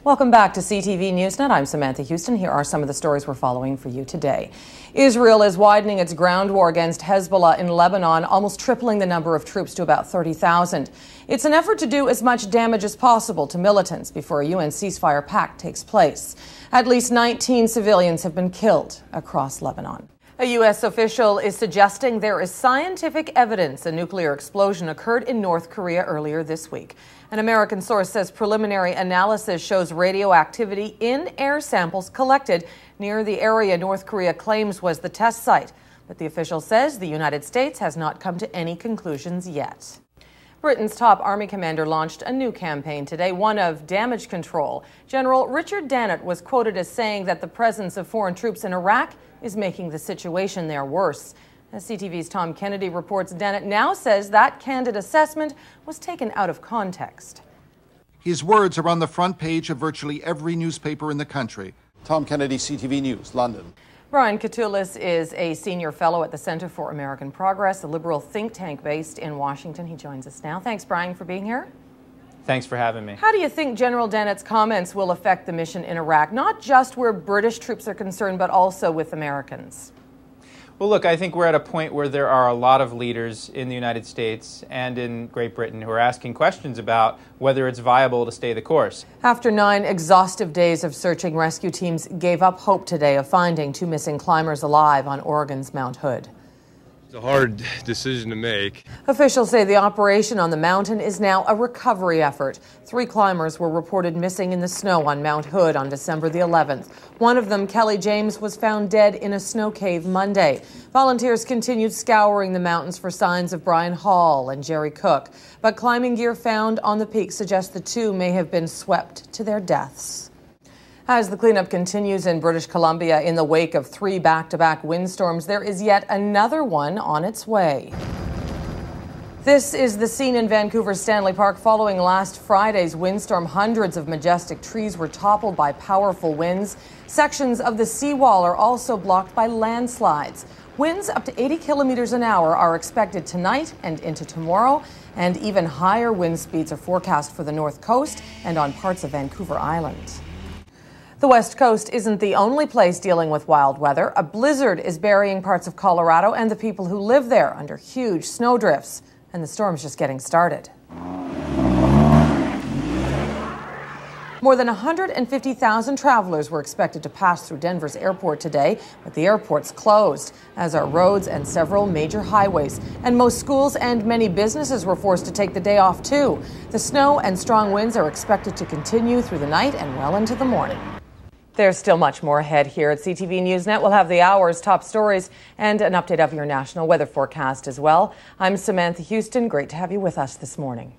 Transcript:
Welcome back to CTV Newsnet. I'm Samantha Houston. Here are some of the stories we're following for you today. Israel is widening its ground war against Hezbollah in Lebanon, almost tripling the number of troops to about 30,000. It's an effort to do as much damage as possible to militants before a UN ceasefire pact takes place. At least 19 civilians have been killed across Lebanon. A U.S. official is suggesting there is scientific evidence a nuclear explosion occurred in North Korea earlier this week. An American source says preliminary analysis shows radioactivity in air samples collected near the area North Korea claims was the test site. But the official says the United States has not come to any conclusions yet. Britain's top army commander launched a new campaign today, one of damage control. General Richard Dannett was quoted as saying that the presence of foreign troops in Iraq is making the situation there worse. As CTV's Tom Kennedy reports, Dannett now says that candid assessment was taken out of context. His words are on the front page of virtually every newspaper in the country. Tom Kennedy, CTV News, London. Brian Katulis is a senior fellow at the Center for American Progress, a liberal think tank based in Washington. He joins us now. Thanks, Brian, for being here. Thanks for having me. How do you think General Dannett's comments will affect the mission in Iraq, not just where British troops are concerned, but also with Americans? Well, look, I think we're at a point where there are a lot of leaders in the United States and in Great Britain who are asking questions about whether it's viable to stay the course. After 9 exhaustive days of searching, rescue teams gave up hope today of finding 2 missing climbers alive on Oregon's Mount Hood. It's a hard decision to make. Officials say the operation on the mountain is now a recovery effort. 3 climbers were reported missing in the snow on Mount Hood on December the 11th. One of them, Kelly James, was found dead in a snow cave Monday. Volunteers continued scouring the mountains for signs of Brian Hall and Jerry Cook, but climbing gear found on the peak suggests the 2 may have been swept to their deaths. As the cleanup continues in British Columbia in the wake of 3 back-to-back windstorms, there is yet another one on its way. This is the scene in Vancouver's Stanley Park following last Friday's windstorm. Hundreds of majestic trees were toppled by powerful winds. Sections of the seawall are also blocked by landslides. Winds up to 80 kilometers an hour are expected tonight and into tomorrow, and even higher wind speeds are forecast for the North Coast and on parts of Vancouver Island. The West Coast isn't the only place dealing with wild weather. A blizzard is burying parts of Colorado and the people who live there under huge snowdrifts. And the storm's just getting started. More than 150,000 travelers were expected to pass through Denver's airport today, but the airport's closed, as are roads and several major highways. And most schools and many businesses were forced to take the day off, too. The snow and strong winds are expected to continue through the night and well into the morning. There's still much more ahead here at CTV Newsnet. We'll have the hour's top stories and an update of your national weather forecast as well. I'm Samantha Houston. Great to have you with us this morning.